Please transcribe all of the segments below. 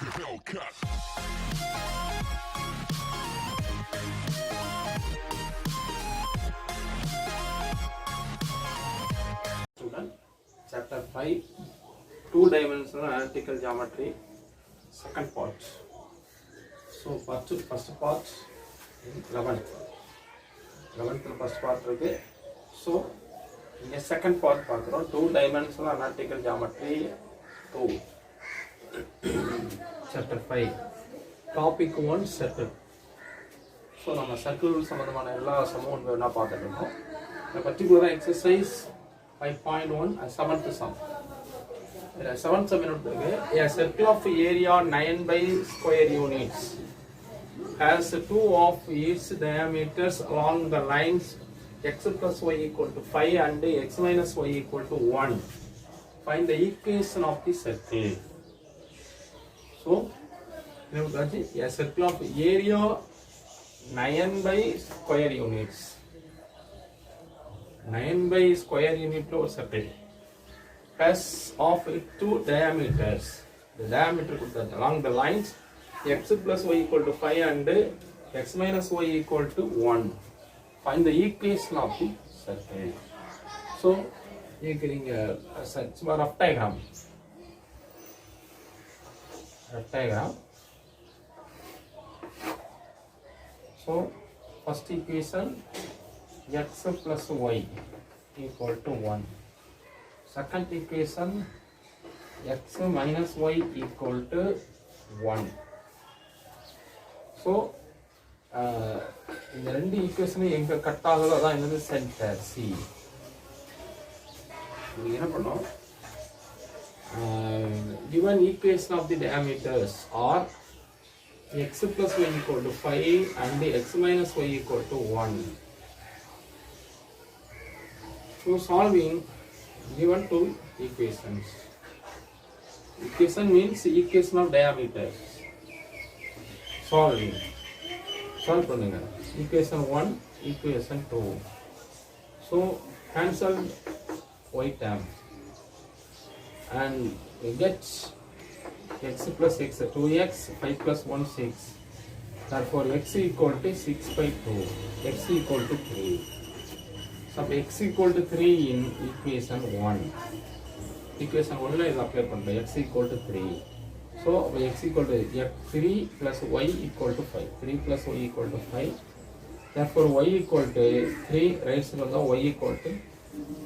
Hellcat. Student, chapter 5, two-dimensional analytical geometry, second part. So, first part, 11th first part இருக்கு. So, இங்க second part பார்க்கிறோம், two-dimensional analytical geometry 2, chapter 5, topic 1, circle. So, நம்ம circle சம்பந்தமான எல்லா சமமும் வேணா பார்த்துட்டு இருக்கோம். இந்த particular exercise 5.1 seventh sum. Seventh sum a circle of area 9 by square units has two of its diameters along the lines x plus y equal to 5 and x minus y equal to 1. Find the equation of the circle. So, a circle of area 9 by square units. 9 by square unit or circle has of it two diameters. The diameter along the lines x plus y equal to 5 and x minus y equal to 1. Find the equation of the circle. So, you can such a rough diagram. So, first equation x plus y equal to 1. Second equation x minus y equal to 1. So, இந்த ரெண்டு ஈக்குவேஷனும் எங்க cut ஆகுதோ அதான் என்னது centre C. நீங்க என்ன பண்ணோம், given equation of the diameters are x plus y equal to 5 and x minus y equal to 1. So, solving given two equations. Equation means equation of diameters. Solve பண்ணுங்க. Equation 1, equation 2. So, cancel y term and we get x plus x 2x 5 plus 1 6. Therefore, x equal to 6 by 2. X equal to 3. So, x equal to 3 in equation 1. Equation 1 la is apply பண்ணுறோம். X equal to 3. So, x equal to 3 plus y equal to 5. 3 plus y equal to 5. Therefore, y equal to 3. Right side on the y equal to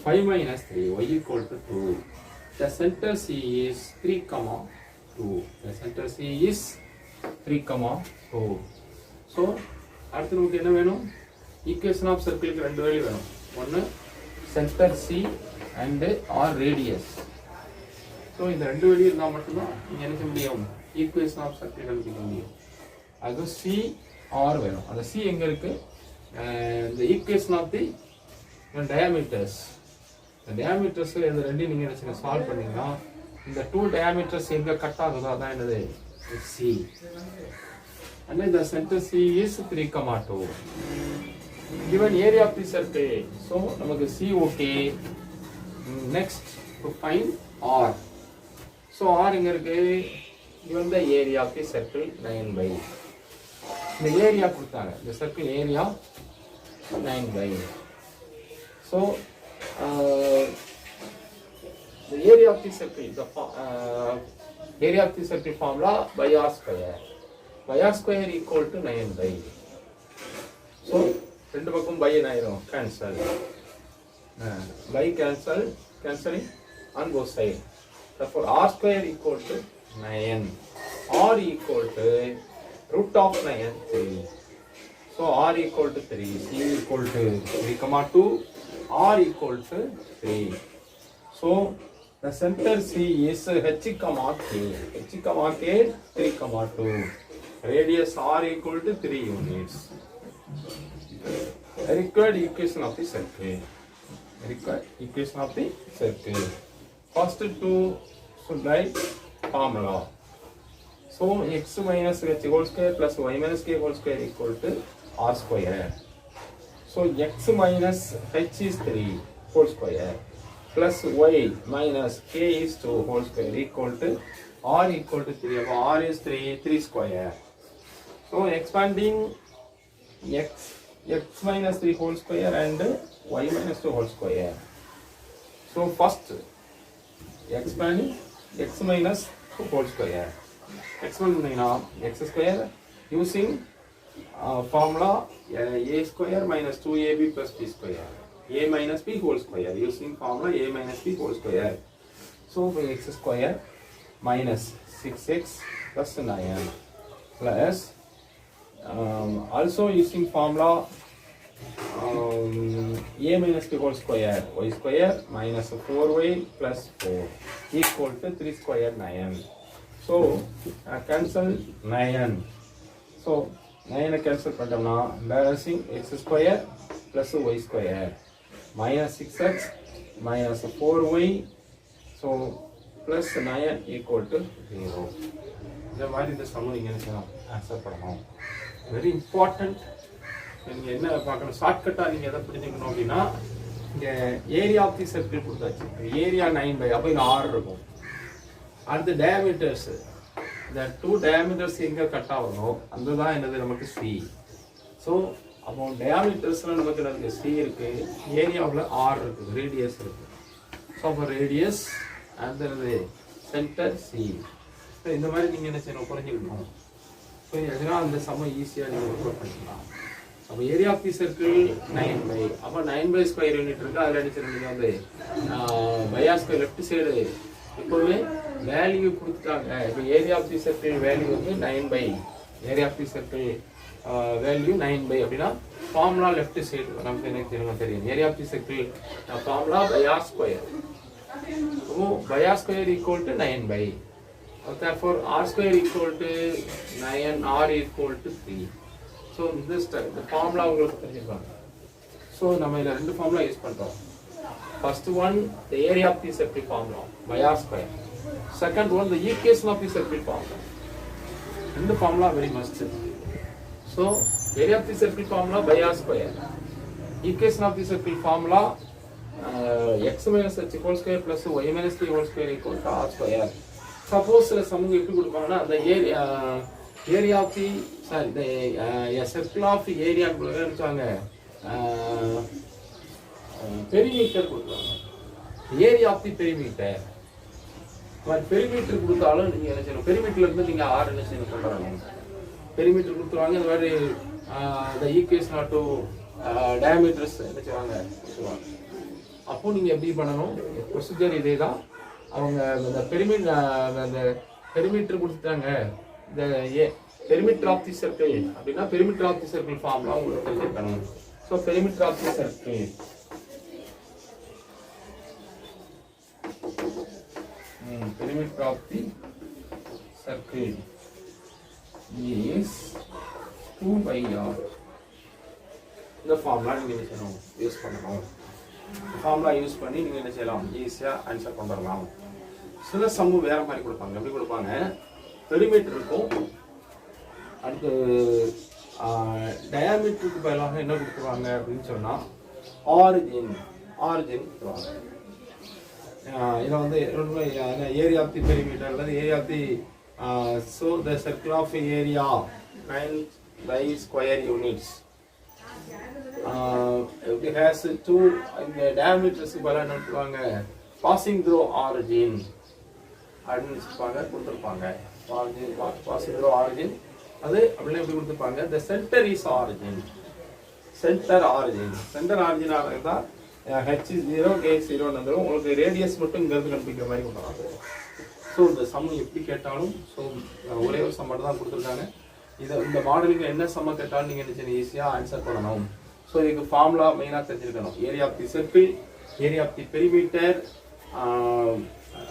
5 minus 3. Y equal to 2. The center C is 3, 2. The center C is 3, 2. So, அடுத்து நமக்கு என்ன வேணும்? Equation of circle க்கு ரெண்டு value வேணும். ஒன்று center C and R radius. So இந்த ரெண்டு வேல்யூ இருந்தால் மட்டும்தான் நீங்கள் என்ன செய்ய முடியும், ஈக்குவேஷன் ஆஃப் சர்க்கிள் கண்டுபிடிக்க முடியும். அது சி ஆர் வேணும். அந்த சி எங்கே இருக்குது, இந்த ஈக்குவேஷன் ஆஃப் தி டயாமீட்டர்ஸ். இந்த டயாமீட்டர்ஸில் இந்த ரெண்டையும் நீங்கள் என்ன சால்வ் பண்ணிங்கன்னா இந்த டூ டயாமீட்டர்ஸ் எங்கே கட் ஆகுதோ அதான் என்னது சி. அண்ட் இந்த centre C is 3, 2. given area of the circle. So, நமக்கு C okay. Next, to find R. So, R எங்க இருக்கு, given the area of the circle 9 by. இந்த area கொடுத்தாங்க, the circle area 9 by. So, the area of the circle, area of the circle formula by R square. By R square equal to 9 by. So, ரெண்டு பக்கம் pi ஆயிரும், cancel pi cancelling on both sides. Therefore, r square equal to 9. R equal to root of 9, 3. So, r equal to 3. C equal to 3, 2. R equal to 3. So, the center C is h, k. h, k 3, 2. Radius r equal to 3 units. Required equation of the circle. First two should write formula. So, x minus h whole square plus y minus k whole square equal to r square. So, x minus h is 3 whole square plus y minus k is 2 whole square equal to r equal to 3. R is 3 square. So expanding x minus 3 whole square and y minus 2 whole square. So first expanding x minus 2 whole square. Expand x square using formula a square minus 2ab plus b square. A minus b whole square using formula a minus b whole square. So x square minus 6x plus 9 plus also using formula a minus b whole square, y square minus 4y plus 4 equal to 3 square 9. So cancel 9. So 9 cancel பண்ணோம்னா balancing x square plus y square minus 6x minus 4y so plus 9 equal to 0. இந்த மாதிரி இந்த some நீங்க என்ன செய்யணும் answer பண்ணணும். Very important. நீங்க என்ன பார்க்கணும் ஷார்ட்கட்டா நீங்க எதை புரிஞ்சுக்கணும் அப்படின்னா இங்க ஏரியா ஆஃப் தி சர்க்கிள் கொடுத்தாச்சு. ஏரியா 9 அப்ப இங்க 6 இருக்கும். அடுத்து டயாமீட்டர்ஸ் இந்த 2 டயாமீட்டர்ஸ் எங்க கட் ஆகணும் அதுதான் என்னது நமக்கு c. ஸோ அப்போ டயாமீட்டர்ஸ்ல நமக்கு என்னது c இருக்கு, ஏரியாவில் r இருக்கு, ரேடியஸ் இருக்கு. ஸோ அப்போ ரேடியஸ் அந்த என்னது சென்டர் c. ஸோ இந்த மாதிரி நீங்க என்ன செய்யணும் புரிஞ்சுக்கணும். ஸோ எதனா அந்த சம ஈஸியாக நீங்கள் ஒர்க் அவுட் பண்ணிக்கலாம். அப்போ ஏரியா ஆஃப் தி சர்க்கிள் 9 அப்போ 9 ஸ்கொயர் யூனிட் இருக்கு. அதில் அடிச்சிருந்தீங்க வந்து பையா ஸ்கொயர் லெஃப்ட் சைடு எப்போவுமே வேல்யூ கொடுத்துட்டாங்க. இப்போ area of the circle value வந்து 9 area of the circle value 9 அப்படின்னா ஃபார்முலா லெஃப்ட் சைடு நமக்கு எனக்கு தெரியும். Area of the circle formula pi r square. அப்போ pi r square equal to 9 therefore r square equal to 9, r equal to 3. So this the formula உங்களுக்கு தெரிஞ்சிருக்காங்க. So நம்ம இத ரெண்டு formula use பண்றோம். First one the area of the circle formula by r square. Second one the equation of the circle formula. இந்த formula very must. So area of the circle formula by r square. Equation of the circle formula x minus h whole square plus y minus 3 whole square equal to r square. Suppose சில சமூகம் எப்படி கொடுப்பாங்கன்னா அந்த area of the sorry the circle of area நினைச்சாங்க perimeter கொடுக்குறாங்க. Area of the perimeter perimeter கொடுத்தாலும் நீங்கள் என்ன செய்யணும் பெரிமீட்டர்ல இருந்து நீங்கள் ஆறு என்ன செய்யணும் சொல்கிறாங்க பெரிமீட்டர் கொடுத்துருவாங்க. இந்த மாதிரி the equation of two diameters என்ன செய்வாங்க கொடுத்துருவாங்க. அப்போ நீங்கள் எப்படி பண்ணணும் ப்ரொசீஜர் இதே தான். அவங்க அந்த பெரிமீட்டர் கொடுத்துட்டாங்க. இந்த பெரிமீட்டர் ஆஃப் தி சர்க்கிள் அப்படின்னா perimeter of the circle formula உங்களுக்கு தெரிஞ்சிருக்கணும். So perimeter of the circle perimeter of the circle is 2/r. இந்த ஃபார்முலா நீங்கள் என்ன செய்யணும் யூஸ் பண்ணணும். ஃபார்முலா யூஸ் பண்ணி நீங்கள் என்ன செய்யலாம் ஈஸியாக ஆன்சர் கொண்டு வரலாம். சில சம்மு வேற மாதிரி கொடுப்பாங்க. எப்படி கொடுப்பாங்க பெரிமீட்டர் இருக்கும். அடுத்து டயாமீட்டருக்கு பதிலாக என்ன கொடுத்துருவாங்க அப்படின்னு சொன்னால் ஆரிஜின் கொடுத்துருவாங்க. இதை வந்து ஏரியா ஆஃப் தி பெரிமீட்டர் அல்லது area of the so the circle of area 9 square units it has two இந்த டயாமீட்டர்ஸ்க்கு பதிலாக என்ன சொல்லுவாங்க பாசிங் த்ரூ ஆரிஜின் அப்படின்னு வச்சுருப்பாங்க கொடுத்துருப்பாங்க. பாசிங் த்ரூ ஆரிஜின் அது அப்படின்னா எப்படி கொடுத்துருப்பாங்க the centre is origin. Centre origin இருந்தால் ஹெச் 0 கே 0 வந்துடும். உங்களுக்கு ரேடியஸ் மட்டும் இங்கேருந்து கண்டுபிடிக்கிற மாதிரி கொண்டு வராங்க. ஸோ இந்த சம் எப்படி கேட்டாலும் ஸோ ஒரே ஒரு சம் மட்டும் தான் கொடுத்துருக்காங்க. இதை இந்த மாடலுக்கு என்ன சம்ம கேட்டாலும் நீங்கள் என்ன ஈஸியாக ஆன்சர் பண்ணணும். ஸோ இதுக்கு ஃபார்முலா மெயினாக தெரிஞ்சிருக்கணும். Area of the circle, area of the perimeter,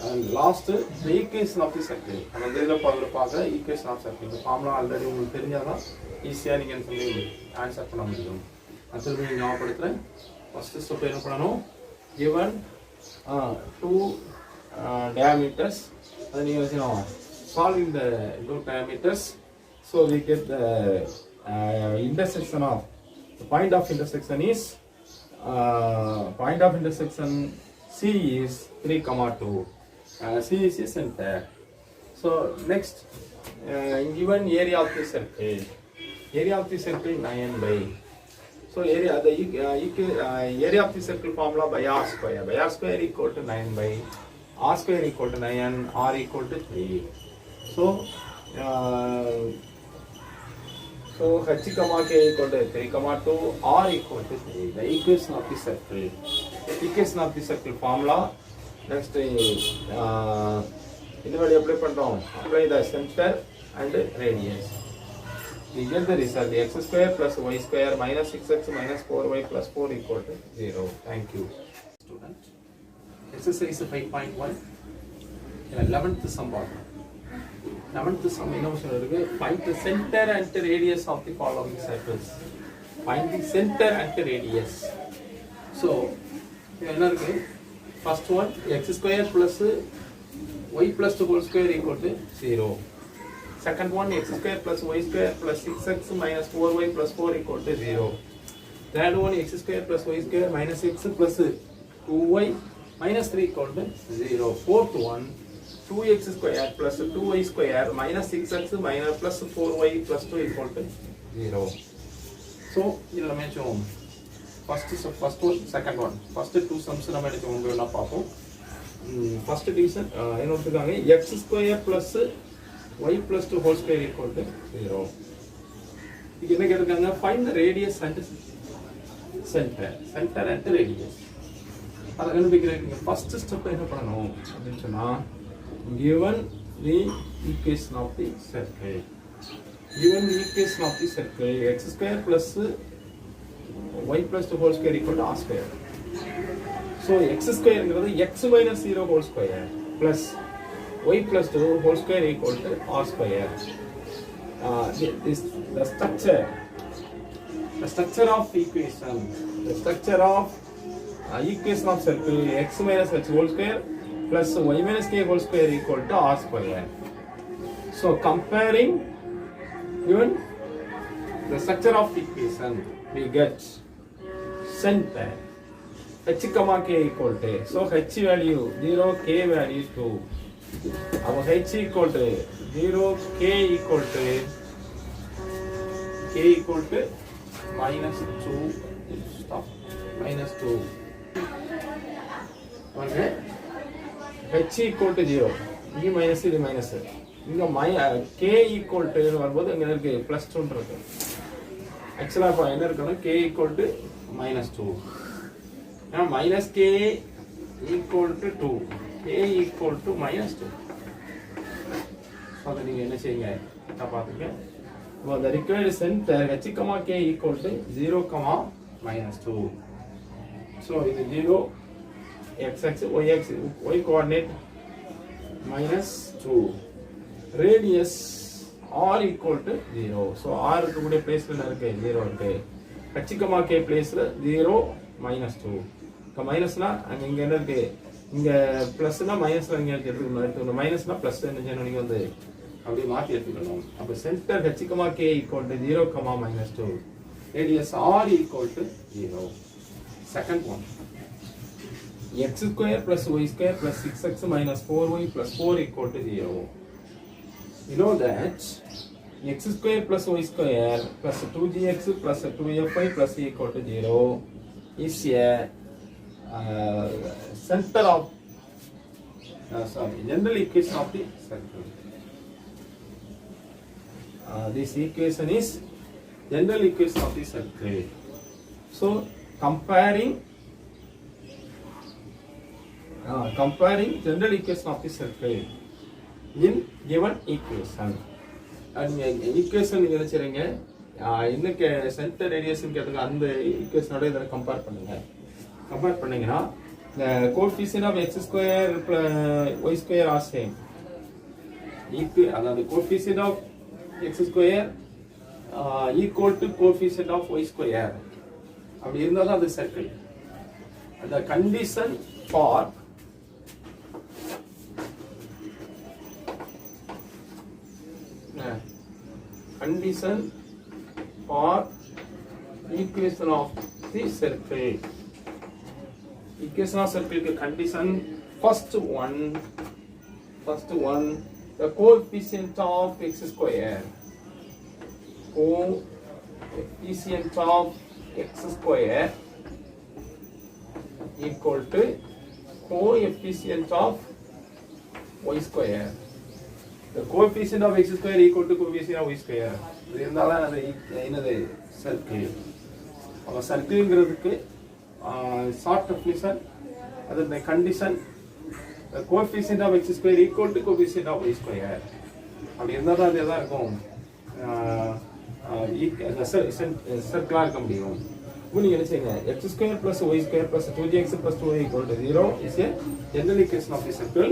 and last equation of the circle. நம்ம இந்த இதில் பார்க்குற ஈக்குவேஷன் ஆஃப் சர்க்கிள் இந்த ஃபார்முலா ஆல்ரெடி உங்களுக்கு தெரிஞ்சால் தான் ஈஸியாக நீங்கள் சொல்லி ஆன்சர் பண்ண முடியும். நான் திரும்பி ஞாபகப்படுத்துகிறேன். ஃபஸ்ட்டு ஸ்டெப் என்ன பண்ணணும் given 2 diameters அதை நீங்கள் வச்சுக்கணும் solving the 2 diameters. So we get the intersection of the point of intersection is point of intersection C is 3, 2. C is the center. So So next, given area of the circle, area of the circle 9 by. So area area of the circle formula by r square. By r square equal to 9 by r square equal to 9, r equal to 3. So h comma k equal to 3 comma 2, r equal to 3. The equation of the circle. Equation of the circle formula. Next, apply பண்றோம். Apply the center and radius. We get the result. X square plus y square minus 6x minus 4y plus 4 equal to 0. Thank you. Student. Exercise 5.1. 11th sum. 11th sum என்ன சொல்றது? Find the center and radius of the following circles. Find the center and radius. So, என்ன இருக்கு? First one, x square plus y plus 2 whole square equal to 0. Second one, x square plus y square plus 6x minus 4y plus 4 equal to 0. Third one, x square plus y square minus x plus 2y minus 3 equal to 0. Fourth one, 2x square plus 2y square minus 6x minus plus 4y plus 2 equal to 0. So, இதில் நம்ம என்ன first one, second one. First two sums நம்ம என்ன பார்ப்போம். First division என்ன கொடுத்துருக்காங்க, x square plus y plus 2 whole square equal to 0. இது என்ன கேட்டிருக்காங்க, find the radius and center and radius. அதை கண்டுபிடிக்கிறீங்க. ஃபர்ஸ்ட் ஸ்டெப் என்ன பண்ணணும் அப்படின்னு சொன்னா, given the equation of the circle, x square plus y plus 2 whole square equal to r square. So x square is x minus 0 whole square plus y plus 2 whole square equal to r square. This the structure of equation. The structure of equation of circle x minus h whole square plus y minus k whole square equal to r square. So comparing given the structure of equation, we get center h comma k equal to, so h value 0, k value 2. Our h equal to 0, k equal to minus 2. Stop. Minus 2. Okay. h equal to 0. இது minus இது minus. இங்க k equal to வரும்போது இங்க இருக்கு plus 2 இருக்கு. Actually அப்ப என்ன இருக்கணும், k equal to minus 2. Minus k equal to 2. K equal to minus 2. So then you என்ன செய்யுங்க பாத்துங்க. Well, the required center h comma k equal to 0 comma minus 2. So இது 0 x axis y coordinate minus 2. Radius r equal to 0. So r கூடிய பிளேஸ்ல இருக்கு 0 இருக்கு. h comma k பிளேஸ்ல 0 minus 2. மைனஸ்னா அங்க இங்க என்ன இருக்கு, இங்க பிளஸ்னா மைனஸ்ல இங்க எடுத்துக்கணும், மைனஸ்னா பிளஸ் என்ன செய்யணும், நீங்க வந்து அப்படியே மாத்தி எடுத்துக்கணும். அப்ப centre h comma k equal to 0 comma minus 2, radius r equal to 0. Second one, x square plus y square plus 6x minus 4y plus 4 equal to 0. You know that x square plus y square plus 2gx plus 2fy plus e equal to 0 is a center of general equation of the circle. This equation is general equation of the circle. So comparing general equation of the circle in given equation. And equation நீங்க என்ன செய்றீங்க, இன்னைக்கு centre radius கேட்டது அந்த ஈக்குவேஷனோட இத compare பண்ணுங்க. Compare பண்ணீங்கன்னா the coefficient of x square plus y square are same. அதாவது coefficient of x square equal to coefficient of y square. அப்படி இருந்தா தான் அது circle. the condition for equation of the circle. Equation of circle के condition first one the coefficient of x square. Coefficient of x square equal to coefficient of y square. The coefficient of x square equal to coefficient of y square. இது இருந்தாலும் அது என்னது circle. அப்போ சர்க்கிள்ங்கிறதுக்கு short definition அதோட condition coefficient of x square equal to coefficient of y square. அப்படி இருந்தால் தான் அது எதாக இருக்கும் சர்க்கிளாக இருக்க முடியும். இப்போ நீங்கள் என்ன செய்யுங்க x square plus y square plus 2gx plus 2y equal to 0 is a general equation of the circle.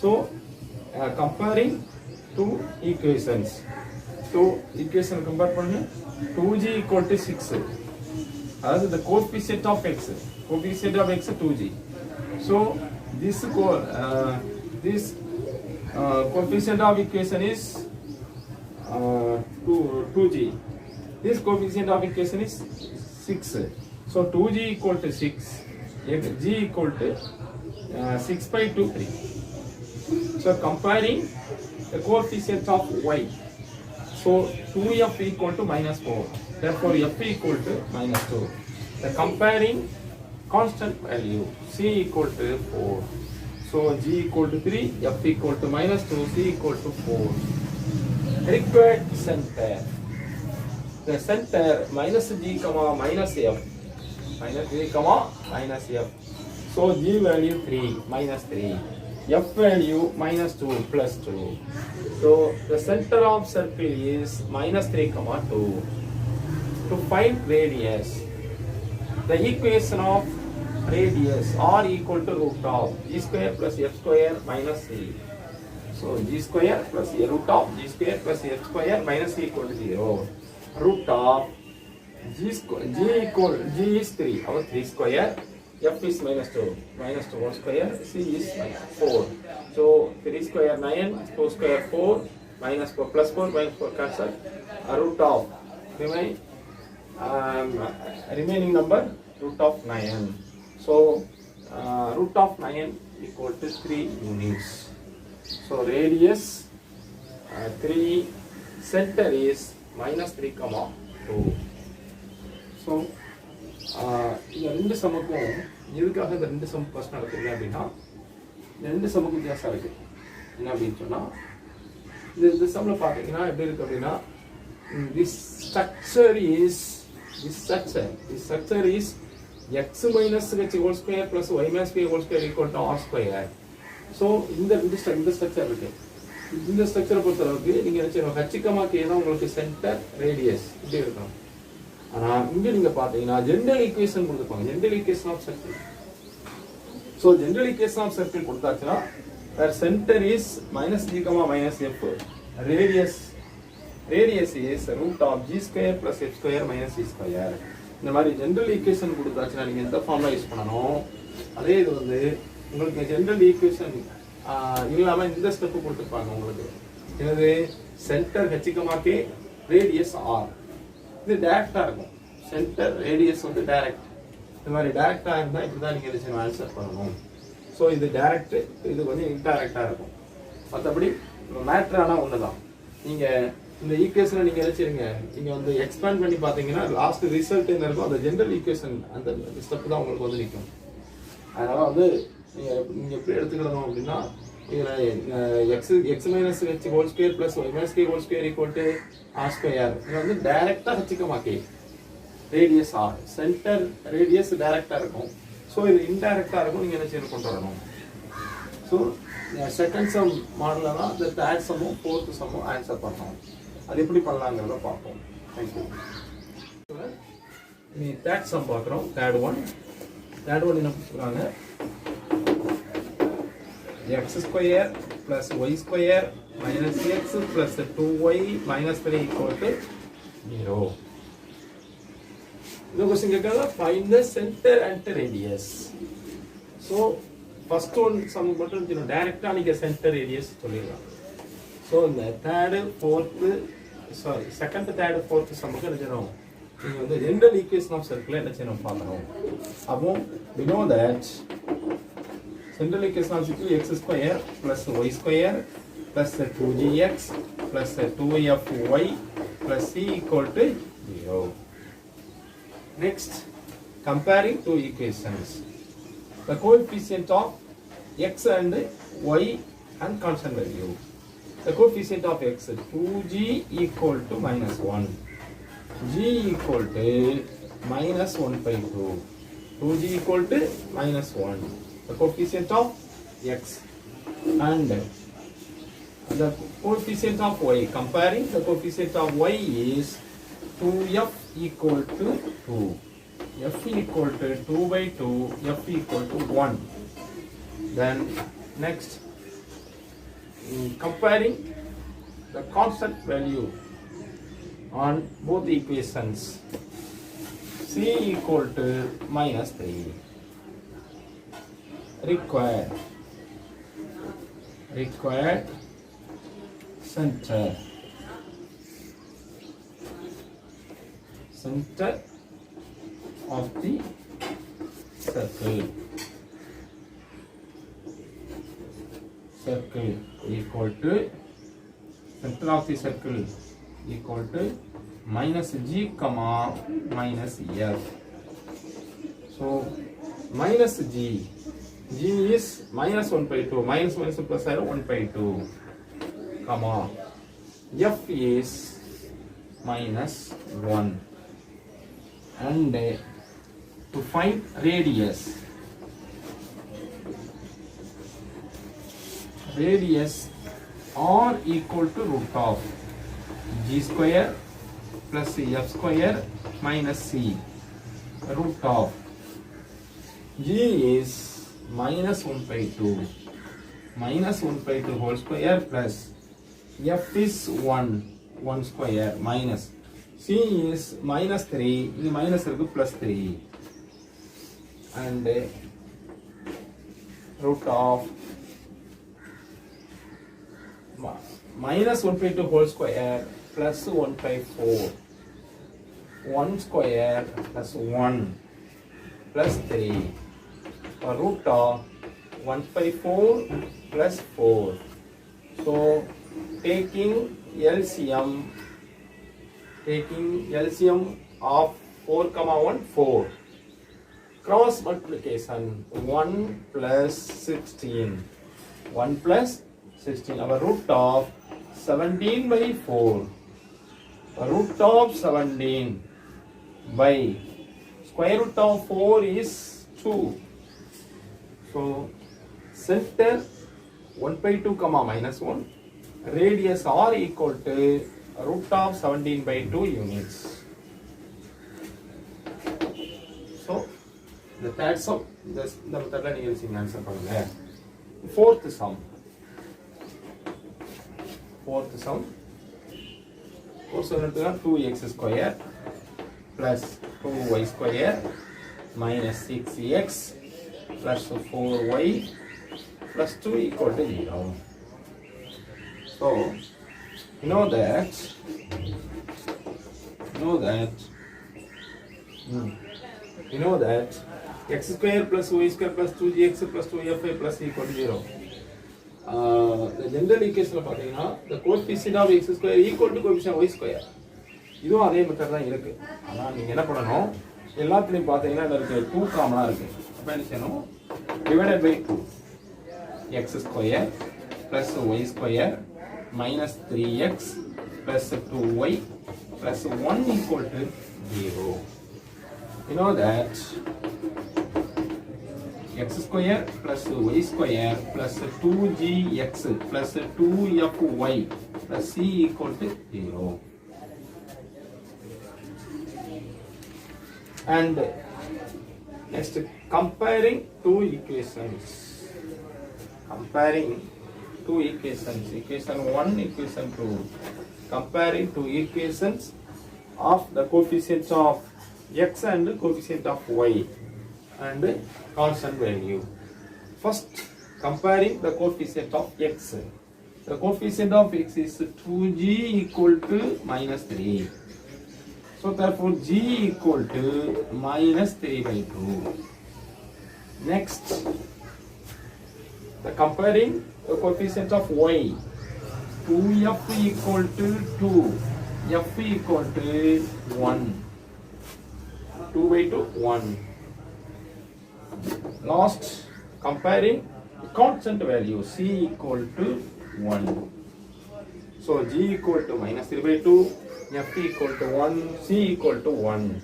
So comparing two equations. So equation compare பண்ணு 2g equal to 6. அதாவது the coefficient of x 2g. So this coefficient of equation is 2g. This coefficient of equation is 6. So 2g equal to 6. G equal to 6 by 2 3. So comparing the coefficient of y. So 2f equal to minus 4. Therefore f equal to minus 2. The comparing constant value c equal to 4. So g equal to 3, f equal to minus 2, c equal to 4. Required center. The center minus g comma minus f. Minus g comma minus f. So g value 3 minus 3. F value minus 2 plus 2. So the center of circle is minus 3 comma 2. To find radius, the equation of radius r equal to root of g square plus f square minus c. So g square plus root of g square plus f square minus c equal to 0. Root of g is 3, our 3 square, f is minus 2 1 square, c is 4. So 3 square 9, 2 square 4, minus 4 plus 4 minus 4 cancel. Root of remaining number root of 9. So root of 9 equal to 3 units. So radius 3, center is minus 3 comma 2. So இந்த ரெண்டு சமக்கும் எதுக்காக இந்த ரெண்டு சமம் first நடக்குது அப்படின்னா இந்த ரெண்டு சமக்கும் வித்தியாசம் இருக்கு. என்ன அப்படின்னு சொன்னா இந்த சம்மில் பார்த்தீங்கன்னா எப்படி இருக்கு அப்படின்னா this structure is x minus h whole square plus y minus k whole square equal to r square. So இந்த ஸ்ட்ரக்சர் இருக்கு. இந்த ஸ்ட்ரக்சரை பொறுத்தளவுக்கு நீங்க நினைச்சீங்க ஹச்சிகமா கே தான் உங்களுக்கு சென்டர் ரேடியஸ் இப்படி இருக்கும். ஆனா இங்க நீங்க பாத்தீங்கன்னா ஜெனரல் ஈக்குவேஷன் கொடுத்துப்பாங்க. General equation of circle. So general equation of circle கொடுத்தாச்சுன்னா where center is minus g comma minus f, radius is root of g square plus f square minus c square. இந்த மாதிரி general equation கொடுத்தாச்சுன்னா நீங்க எந்த formula use பண்ணணும். அதே இது வந்து உங்களுக்கு ஜெனரல் ஈக்குவேஷன் இல்லாம இந்த ஸ்டெப் கொடுத்துருப்பாங்க உங்களுக்கு. என்னது சென்டர் ஹெச்சிகமா கே ரேடியஸ் ஆர். இது டைரக்டா இருக்கும். சென்டர் ரேடியஸ் வந்து டைரக்ட். இந்த மாதிரி டைரக்டா இருந்தா இப்படிதான் நீங்க எதுவும் ஆன்சர் பண்ணணும். ஸோ இது டைரக்ட், இது கொஞ்சம் இன்டைரக்டா இருக்கும். மற்றபடி மேட்ரு ஆனால் ஒண்ணுதான். நீங்க இந்த ஈக்குவேஷனை நீங்க நினைச்சிருங்க, நீங்க வந்து எக்ஸ்பேண்ட் பண்ணி பாத்தீங்கன்னா லாஸ்ட் ரிசல்ட் என்ன இருக்கும் அந்த ஜெனரல் ஈக்குவேஷன் அந்த ஸ்டெப் தான் உங்களுக்கு வந்து நிற்கும். அதனால வந்து நீங்க எப்படி எடுத்துக்கணும் அப்படின்னா x minus h whole square plus y minus k whole square equal to r square. இது வந்து டைரக்டா h comma k radius r. Centre radius டைரக்டா இருக்கும். ஸோ இது இன்டைரக்டா இருக்கும். நீங்க என்ன செய்யணும் கொண்டு வரணும். ஸோ செகண்ட் சம் மாடலில் தான் இந்த தேர்ட் சம்மும் ஃபோர்த் சம்மும் ஆன்சர் பண்ணணும். அது எப்படி பண்ணலாங்கிறத பார்ப்போம். தேங்க்யூ. நீ தேர்ட் சம் பார்க்குறோம். தேர்ட் ஒன் என்ன கொடுக்குறாங்க, x square plus y square minus x plus 2y minus 3 equal to 0. இந்த கொஸ்டின் கேட்கறதா find the centre and radius. So first one sum மட்டும் டைரக்டா நீங்க சென்டர் ரேடியஸ் சொல்லிடலாம். ஸோ இந்த செகண்ட் தேர்ட் ஃபோர்த் சம்முக்கு என்ன செய்யணும், நீங்க வந்து ஜெனரல் ஈக்குவேஷன் ஆஃப் சர்க்கிள் என்ன செய்யணும் பார்க்கணும். அப்போ we know that general equation of circle x square plus y square plus 2gx plus 2fy plus c equal to 0. Next, comparing two equations. The coefficient of x and y and constant value. The coefficient of x 2g equal to minus 1. G equal to minus 1 by 2. 2g equal to minus 1. The coefficient of x. And the coefficient of y. Comparing the coefficient of y is 2f equal to 2. F equal to 2 by 2. F equal to 1. Then next, comparing the constant value on both the equations. C equal to minus 3. Required center of the circle equal to center of the circle equal to minus g comma minus f. So minus g is minus 1 by 2, minus 1 plus 0 1 by 2 comma f is minus 1. And to find radius r equal to root of g square plus f square minus c. Root of g is minus 1 by 2. Minus 1 by 2 whole square plus f is 1 square minus c is minus 3. This minus plus 3. And root of minus 1 by 2 whole square plus 1 by 4. 1 square plus 1 plus 3. Or root of 1 by 4 plus 4. So taking LCM of 4 comma 1 4. Cross multiplication 1 plus 16. 1 plus 16. Our root of 17 by 4. Root of 17 by square root of 4 is 2. So center 1 by 2 comma minus 1. Radius r equal to root of 17 by 2 units. So the third sum, the method la neenga using answer pannunga. Fourth sum course என்னதுனா 2x square plus 2y square minus 6x plus 4y plus 2 equal to 0. So you know that x square plus y square plus 2gx plus 2fy plus equal to 0. The general equation the coefficient of x square equal to coefficient of y square. இதுவும் அதே method தான் இருக்கு. ஆனா நீங்க என்ன பண்ணணும், எல்லாத்துலயும் பாத்தீங்கன்னா இதுல 2 காமனா இருக்கு. அப்ப என்ன செய்யணும், divided by 2 x square plus y square minus 3x plus 2y plus 1 equal to 0. You know that x square plus y square plus 2gx plus 2fy plus c equal to 0. And next, comparing two equations. Equation 1, equation 2. Comparing two equations of the coefficients of x and coefficient of y and constant value. First, comparing the coefficient of x. The coefficient of x is 2g equal to minus 3. So therefore g equal to minus 3 by 2. Next, the comparing the coefficient of y. 2f equal to 2, f equal to 1, 2 by 2, 1. Last, comparing constant value, c equal to 1. So g equal to minus 3 by 2, f equal to 1, c equal to 1.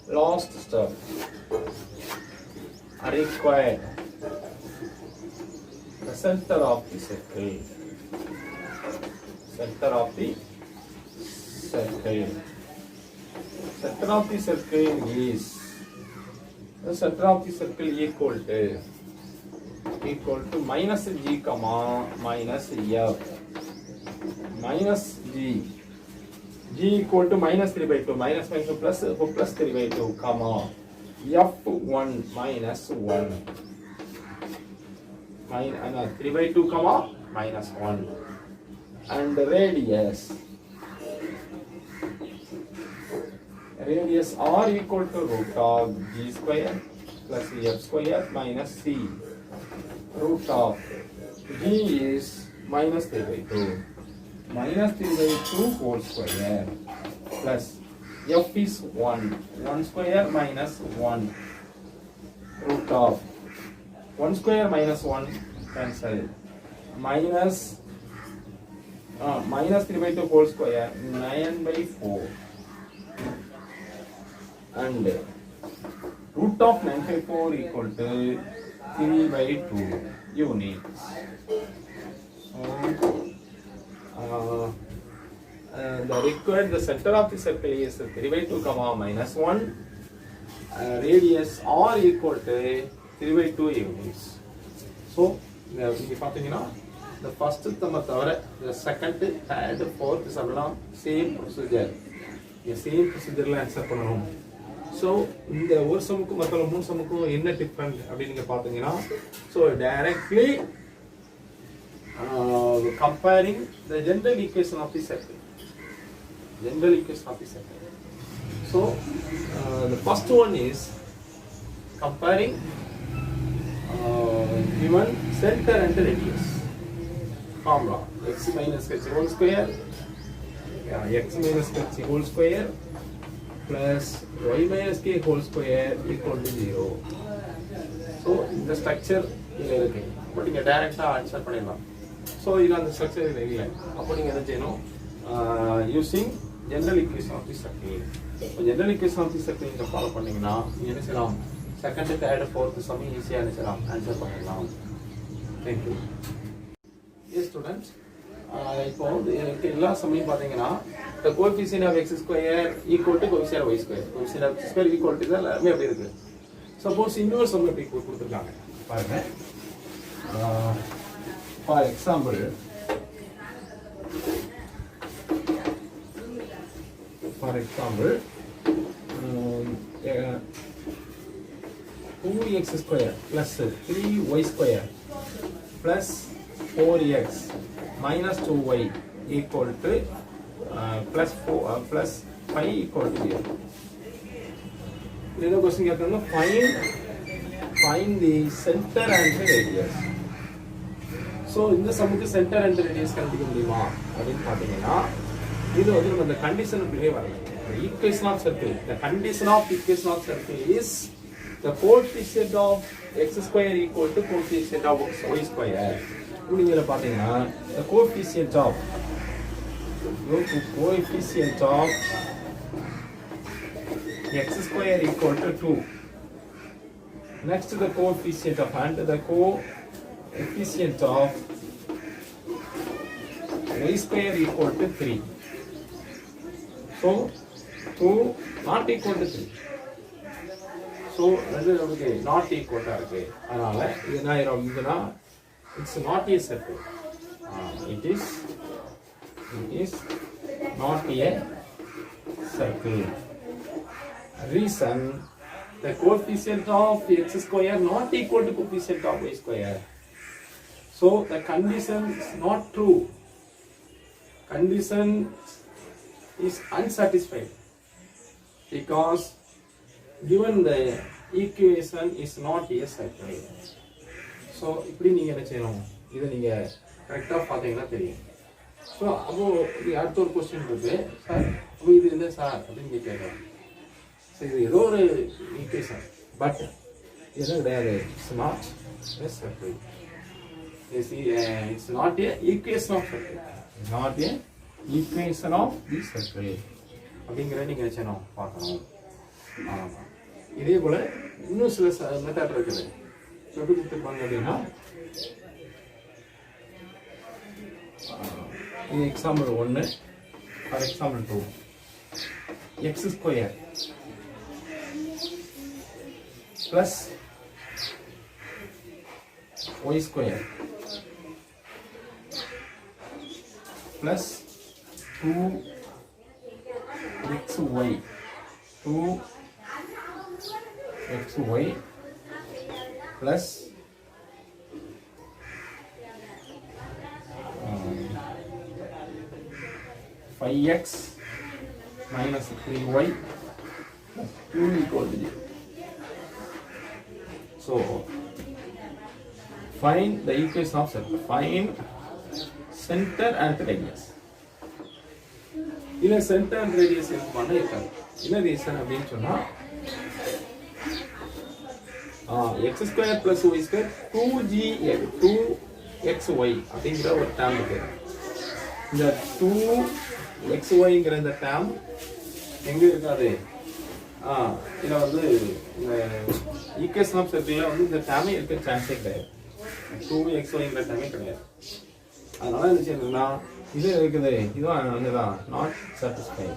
Last step, required the center of the circle. Center of the circle. Center of the circle is the center of the circle equal to minus g comma minus f minus g. G equal to minus 3 by 2, minus minus plus 3 by 2, comma f1 minus 1, 3 by 2, comma minus 1, and radius r equal to root of g square plus f square minus c. Root of g is minus 3 by 2. Minus 3 by 2 whole square plus f is 1 square minus 1 root of 1 square minus 1 cancel minus 3 by 2 whole square 9 by 4 and root of 9 by 4 equal to 3 by 2 units. The required, the center of the circle is 3 by 2 comma minus 1, radius r equal to 3 by 2 units. So இங்கே பார்த்தீங்கன்னா the first நம்ம தவிர the second, third, fourth எல்லாம் same procedure. Same ப்ரொசீஜரில் answer பண்ணணும். So இந்த ஒரு சமுக்கும் மற்ற 3 சமுக்கும் என்ன டிஃப்ரெண்ட் அப்படின்னு நீங்கள் பார்த்தீங்கன்னா, so directly comparing the general equation of the circle. General equation of the circle. So the first one is comparing given center and radius. Formula x minus h whole square, x minus h whole square plus y minus k whole square equal to 0. So the structure இதில் இருக்கு. அப்போ நீங்கள் டைரெக்டாக answer பண்ணிடலாம். So இதில் அந்த structure இதில் இல்லை. அப்போ நீங்கள் என்ன செய்யணும், using general equation of the circle. இப்போ general equation of the circle நீங்கள் ஃபாலோ பண்ணிங்கன்னா நீங்கள் என்ன செய்யலாம், செகண்ட், தேர்டு, ஃபோர்த்து சமயம் ஈஸியாக என்ன செய்யலாம், ஆன்சர் பண்ணிடலாம். தேங்க்யூ. எஸ் ஸ்டூடெண்ட்ஸ், இப்போ வந்து எனக்கு எல்லா சமயம் பார்த்தீங்கன்னா the coefficient of x square equal to coefficient of y square, coefficient of x square equal to இதெல்லாம் எல்லாமே அப்படி இருக்குது. சப்போஸ் இன்னொரு சம் எப்படி கொடுத்துருக்காங்க பாருங்க. For example, 2x square plus 3y square plus 4x minus 2y equal to plus 5 equal to 0. This question கேட்கணும், find the center and the radius. So இந்த சமுக்கு center and radius கண்டுபிடிக்க முடியுமா அப்படின்னு பார்த்தீங்கன்னா, இது வந்து நம்ம இந்த கண்டிஷனுக்குள்ளே வரலாம். The equation of circle, the condition of equation of circle is the coefficient of x square equal to coefficient of y square. இப்படிங்கிற பார்த்தீங்கன்னா the coefficient of x square equal to 2. Next the coefficient of y square equal to 3. So 2 not equal to 3. So ரெண்டு not equal to இருக்கு. அதனால இது என்ன ஆயிரும்னா, it's not a circle. It is not a circle. Reason, the coefficient of x square not equal to coefficient of y square. So the condition is not true. Condition is unsatisfied because given the equation is not a circle. So இப்படி நீங்க என்ன செய்யணும், இதை நீங்க கரெக்டா பார்த்தீங்கன்னா தெரியும். So அப்போ இது அடுத்த ஒரு கொஸ்டின் இருக்கு சார், அப்போ இது என்ன சார் அப்படின்னு கேட்குறேன். ஸோ இது ஏதோ ஒரு ஈக்குவேஷன், பட் இது என்ன கிடையாது, it's not a circle. It's not a equation of circle. Not a equation of the circle. அப்படிங்கிறத நீங்கள் வச்சணும் பார்க்கணும். ஆமாம், இதே போல் இன்னும் சில மெத்தட் இருக்குது. எப்படி கொடுத்துருப்பாங்க அப்படின்னா, இது example 1 for example 2. X square plus y square plus 2xy plus 5x minus 3y plus 2 equal to 0. So find the equation of circle. Find center and radius. இல்ல center and radius பண்ண இருக்காது. என்ன reason அப்படின்னு சொன்னா, x square plus y square 2xy அப்படிங்கிற ஒரு term இருக்கு. இந்த 2xyங்கிற இந்த டேர்ம் எங்க இருக்காது, இத வந்து இந்த ஈக்குவேஷன் ஆஃப் சர்க்கிள்ல வந்து இந்த டேர்மே இருக்க சான்ஸே கிடையாது. 2xyங்கிற டேர்மே கிடையாது. அதனால என்ன செய்யணும்னா, இது இருக்குது, இதுவும் வந்துதான் not satisfy.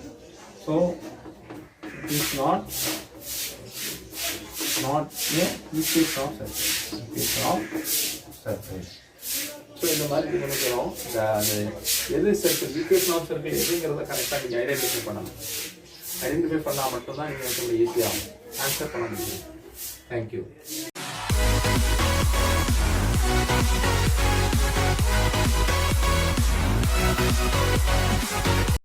So it's not a equation of circle. So இந்த மாதிரி நினைக்கிறோம், எது சர்க்கிள், ஈக்குவேஷன் ஆஃப் சர்க்கிள் எதுங்கிறத கரெக்டாக நீங்கள் ஐடென்டிஃபை பண்ணணும். ஐடென்டிஃபை பண்ணால் மட்டும்தான் நீங்கள் ஈஸியாக ஆன்சர் பண்ண முடியும். தேங்க்யூ.